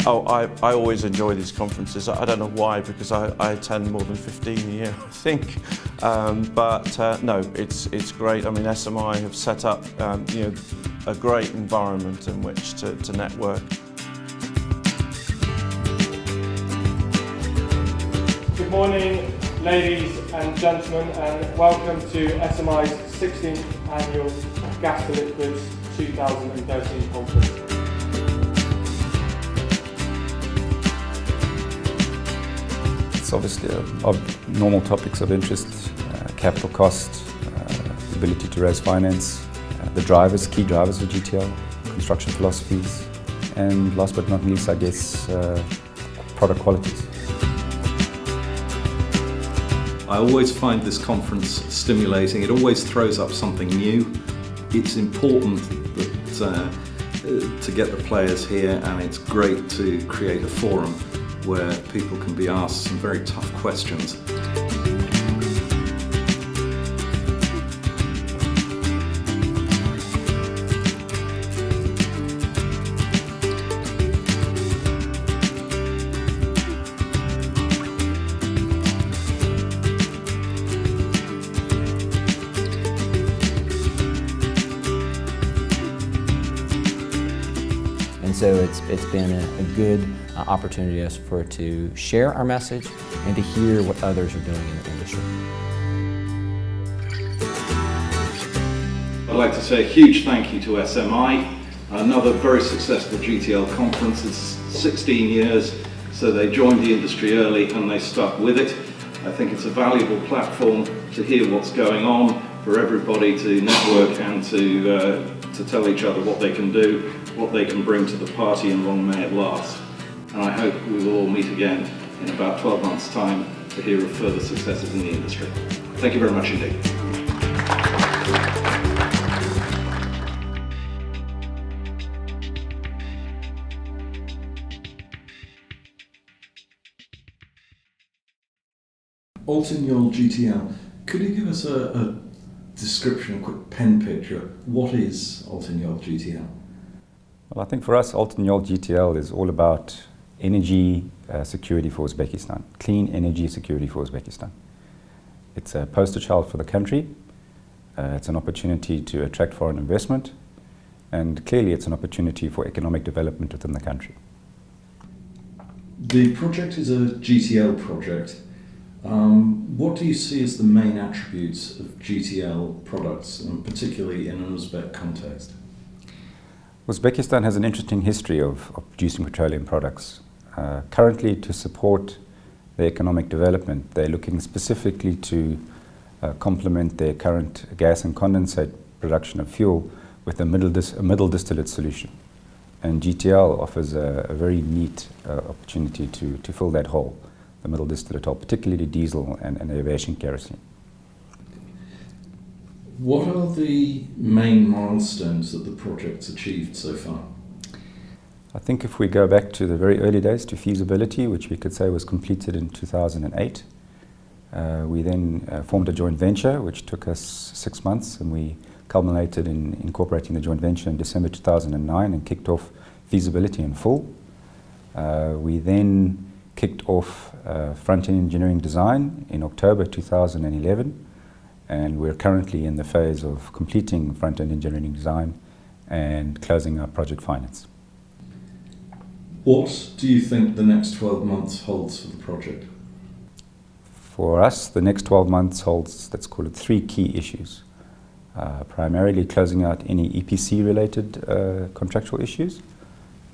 Oh, I always enjoy these conferences. I don't know why, because I attend more than 15 a year, I think. No, it's great. I mean, SMI have set up a great environment in which to network. Good morning, ladies and gentlemen, and welcome to SMI's 16th annual Gas to Liquids 2013 conference. It's obviously of normal topics of interest: capital cost, the ability to raise finance, the drivers, key drivers of GTL, construction philosophies, and last but not least, I guess, product qualities. I always find this conference stimulating. It always throws up something new. It's important that, to get the players here, and it's great to create a forum where people can be asked some very tough questions. And so it's been a good opportunity for us to share our message and to hear what others are doing in the industry. I'd like to say a huge thank you to SMI. Another very successful GTL conference. It's 16 years, so they joined the industry early and they stuck with it. I think it's a valuable platform to hear what's going on, for everybody to network and to tell each other what they can do, what they can bring to the party, and long may it last. And I hope we will all meet again in about 12 months' time to hear of further successes in the industry. Thank you very much indeed. OLTIN YO'L GTL. Could you give us a description, a quick pen picture? What is OLTIN YO'L GTL? Well, I think for us, OLTIN YO'L GTL is all about energy security for Uzbekistan, clean energy security for Uzbekistan. It's a poster child for the country. It's an opportunity to attract foreign investment, and clearly it's an opportunity for economic development within the country. The project is a GTL project. What do you see as the main attributes of GTL products, and particularly in an Uzbek context? Uzbekistan has an interesting history of producing petroleum products. Currently, to support their economic development, they're looking specifically to complement their current gas and condensate production of fuel with a middle distillate solution. And GTL offers a very neat opportunity to fill that hole, the middle distillate hole, particularly diesel and aviation kerosene. What are the main milestones that the project's achieved so far? I think if we go back to the very early days, to feasibility, which we could say was completed in 2008, we then formed a joint venture, which took us 6 months, and we culminated in incorporating the joint venture in December 2009 and kicked off feasibility in full. We then kicked off front-end engineering design in October 2011, and we're currently in the phase of completing front-end engineering design and closing our project finance. What do you think the next 12 months holds for the project? For us, the next 12 months holds, let's call it, 3 key issues. Primarily closing out any EPC-related contractual issues,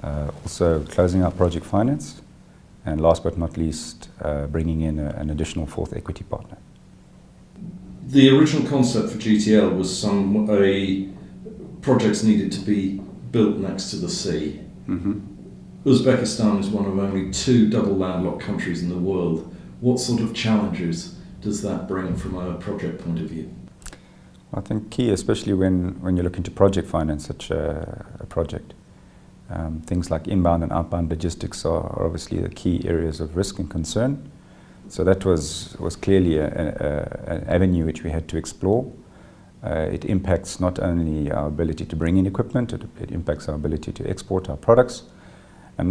also closing out project finance, and last but not least, bringing in an additional 4th equity partner. The original concept for GTL was projects needed to be built next to the sea. Mm-hmm. Uzbekistan is one of only 2 double landlocked countries in the world. What sort of challenges does that bring from a project point of view? I think key, especially when you're looking to project finance such a project, things like inbound and outbound logistics are obviously the key areas of risk and concern. So that was clearly an avenue which we had to explore. It impacts not only our ability to bring in equipment, it impacts our ability to export our products, And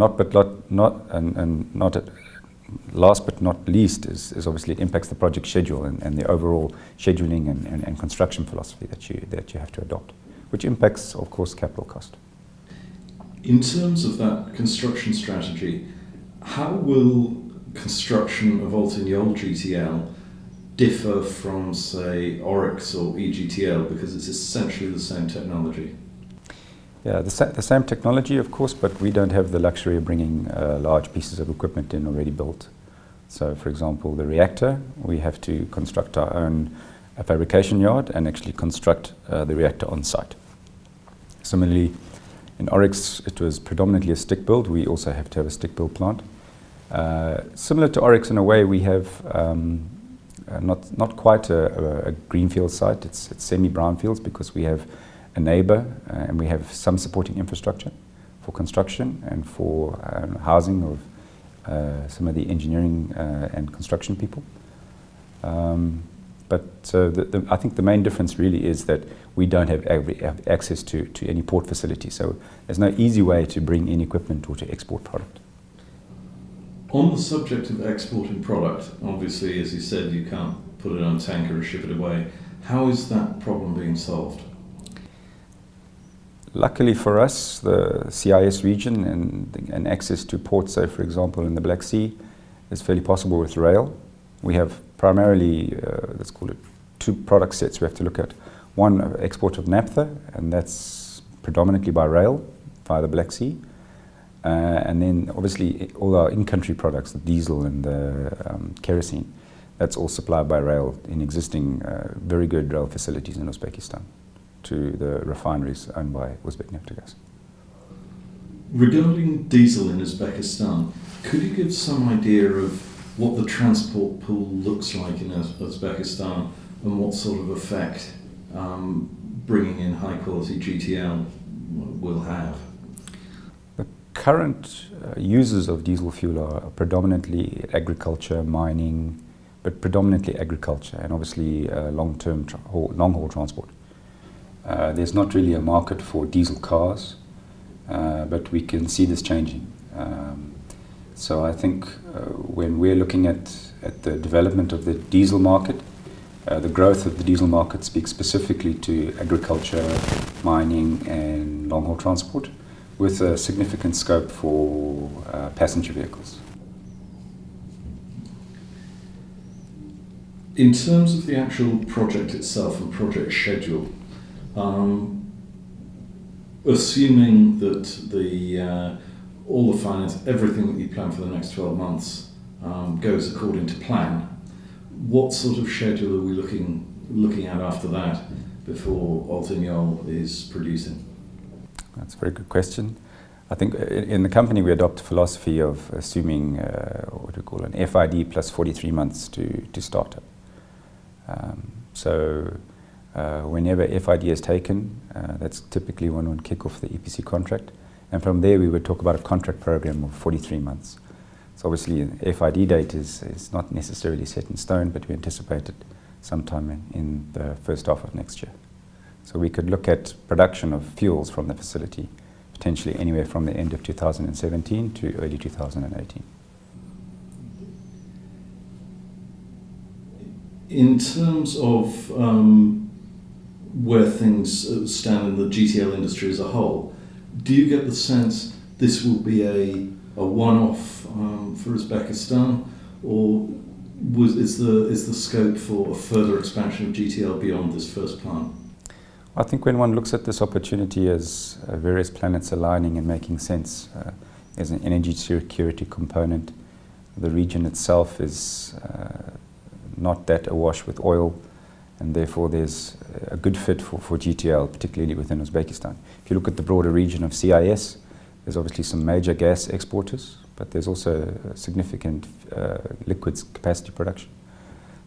last but not least is obviously it impacts the project schedule and the overall scheduling and construction philosophy that you have to adopt, which impacts, of course, capital cost. In terms of that construction strategy, how will construction of OLTIN YO'L GTL differ from, say, Oryx or EGTL, because it's essentially the same technology? Yeah, the same technology, of course, but we don't have the luxury of bringing large pieces of equipment in already built. So, for example, the reactor, we have to construct our own fabrication yard and actually construct the reactor on site. Similarly, in Oryx, it was predominantly a stick build. We also have to have a stick build plant. Similar to Oryx in a way, we have not quite a greenfield site. It's semi-brownfields because we have a neighbour and we have some supporting infrastructure for construction and for housing of some of the engineering and construction people. But I think the main difference really is that we don't have access to any port facility. So there's no easy way to bring in equipment or to export product. On the subject of exporting product, obviously, as you said, you can't put it on a tanker and ship it away. How is that problem being solved? Luckily for us, the CIS region and access to ports, say for example in the Black Sea, is fairly possible with rail. We have primarily, let's call it, two product sets we have to look at. One, export of naphtha, and that's predominantly by rail via the Black Sea. And then obviously all our in-country products, the diesel and the kerosene, that's all supplied by rail in existing very good rail facilities in Uzbekistan to the refineries owned by Uzbeknaftogaz. Regarding diesel in Uzbekistan, could you give some idea of what the transport pool looks like in Uzbekistan and what sort of effect bringing in high quality GTL will have? The current users of diesel fuel are predominantly agriculture, mining, but predominantly agriculture and obviously long-haul transport. There's not really a market for diesel cars, but we can see this changing. So I think when we're looking at the development of the diesel market, the growth of the diesel market speaks specifically to agriculture, mining and long-haul transport, with a significant scope for passenger vehicles. In terms of the actual project itself and project schedule, assuming that all the finance, everything that you plan for the next 12 months goes according to plan, what sort of schedule are we looking at after that before OLTIN YO'L is producing? That's a very good question. I think in the company we adopt a philosophy of assuming what we call an FID plus 43 months to start up. Whenever FID is taken, that's typically when we kick off the EPC contract. And from there we would talk about a contract program of 43 months. So obviously the FID date is not necessarily set in stone, but we anticipate it sometime in the first half of next year. So we could look at production of fuels from the facility potentially anywhere from the end of 2017 to early 2018. In terms of where things stand in the GTL industry as a whole, do you get the sense this will be a one-off for Uzbekistan, or is the scope for a further expansion of GTL beyond this first plant? I think when one looks at this opportunity as various planets aligning and making sense, there's an energy security component. The region itself is not that awash with oil, and therefore there's a good fit for GTL, particularly within Uzbekistan. If you look at the broader region of CIS, there's obviously some major gas exporters, but there's also significant liquids capacity production.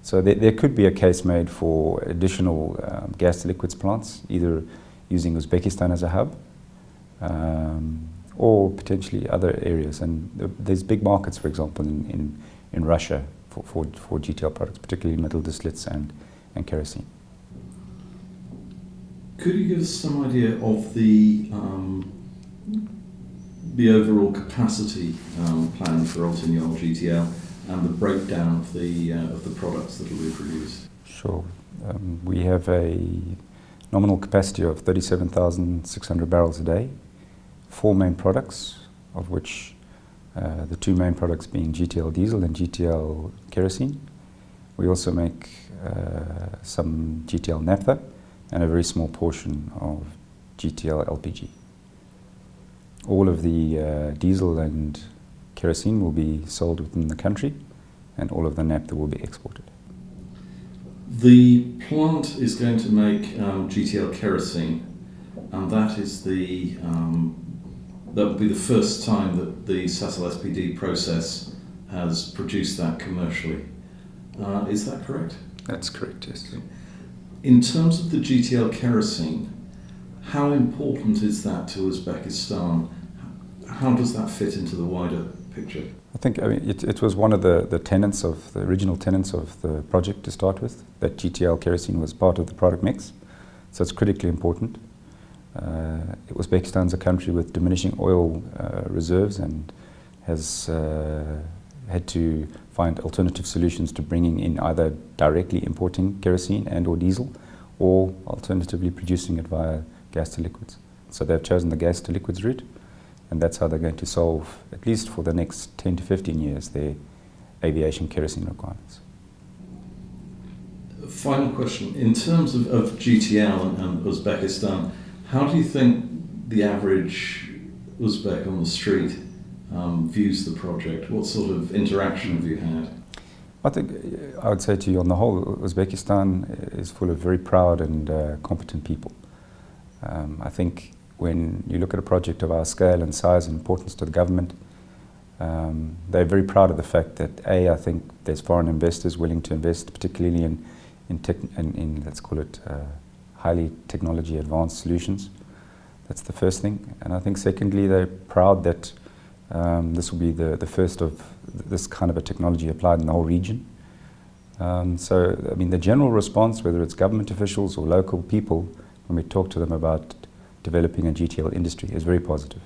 So there could be a case made for additional gas to liquids plants, either using Uzbekistan as a hub, or potentially other areas. And there's big markets, for example, in Russia for GTL products, particularly middle distillates and kerosene. Could you give us some idea of the the overall capacity plan for OLTIN YO'L GTL and the breakdown of the products that will be produced? Sure. We have a nominal capacity of 37,600 barrels a day, 4 main products, of which the 2 main products being GTL diesel and GTL kerosene. We also make some GTL naphtha and a very small portion of GTL LPG. All of the diesel and kerosene will be sold within the country, and all of the naphtha will be exported. The plant is going to make GTL kerosene, and that is that will be the first time that the Sasol SPD process has produced that commercially. Is that correct? That's correct, yes. In terms of the GTL kerosene, how important is that to Uzbekistan? How does that fit into the wider picture? I think it was one of the original tenets of the project to start with, that GTL kerosene was part of the product mix, so it's critically important. Uzbekistan's a country with diminishing oil reserves and has had to find alternative solutions to bringing in either directly importing kerosene and or diesel, or alternatively producing it via gas to liquids. So they've chosen the gas to liquids route, and that's how they're going to solve, at least for the next 10 to 15 years, their aviation kerosene requirements. Final question. In terms of GTL and Uzbekistan, how do you think the average Uzbek on the street views the project? What sort of interaction have you had? I think I would say to you, on the whole, Uzbekistan is full of very proud and competent people. I think when you look at a project of our scale and size and importance to the government, they're very proud of the fact that I think there's foreign investors willing to invest, particularly in let's call it highly technology advanced solutions. That's the first thing. And I think secondly, they're proud that this will be the first of this kind of a technology applied in the whole region. So, I mean, the general response, whether it's government officials or local people, when we talk to them about developing a GTL industry, is very positive.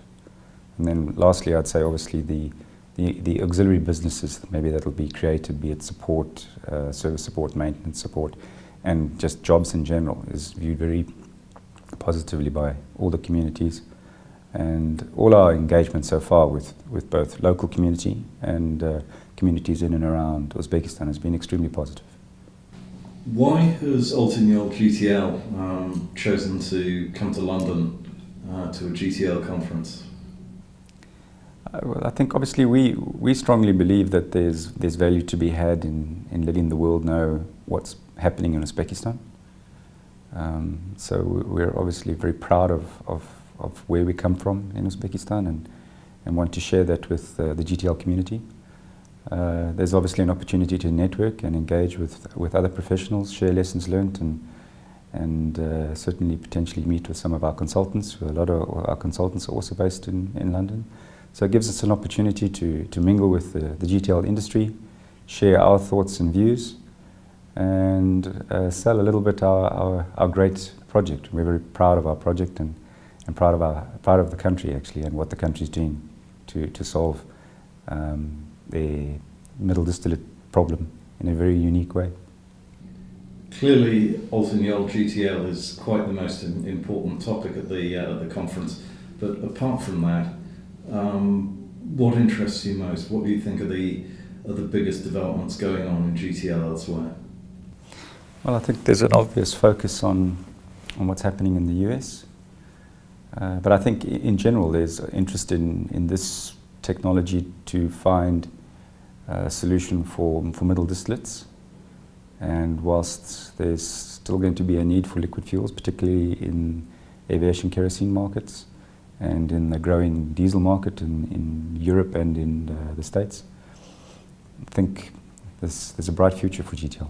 And then lastly, I'd say obviously the auxiliary businesses maybe that will be created, be it support, service support, maintenance support, and just jobs in general, is viewed very positively by all the communities. And all our engagement so far with both local community and communities in and around Uzbekistan has been extremely positive. Why has OLTIN YO'L GTL chosen to come to London to a GTL conference? Well, I think obviously we strongly believe that there's value to be had in letting the world know what's happening in Uzbekistan. So we're obviously very proud of where we come from in Uzbekistan and want to share that with the GTL community. There's obviously an opportunity to network and engage with other professionals, share lessons learned, and certainly potentially meet with some of our consultants. A lot of our consultants are also based in London. So it gives us an opportunity to mingle with the GTL industry, share our thoughts and views, and sell a little bit our great project. We're very proud of our project and proud of the country actually, and what the country is doing to solve the middle distillate problem in a very unique way. Clearly, OLTIN YO'L GTL is quite the most important topic at the conference. But apart from that, what interests you most? What do you think are the biggest developments going on in GTL elsewhere? Well, I think there's an obvious focus on what's happening in the US. But I think in general there's interest in this technology to find a solution for middle distillates. And whilst there's still going to be a need for liquid fuels, particularly in aviation kerosene markets and in the growing diesel market in Europe and in the States, I think there's a bright future for GTL.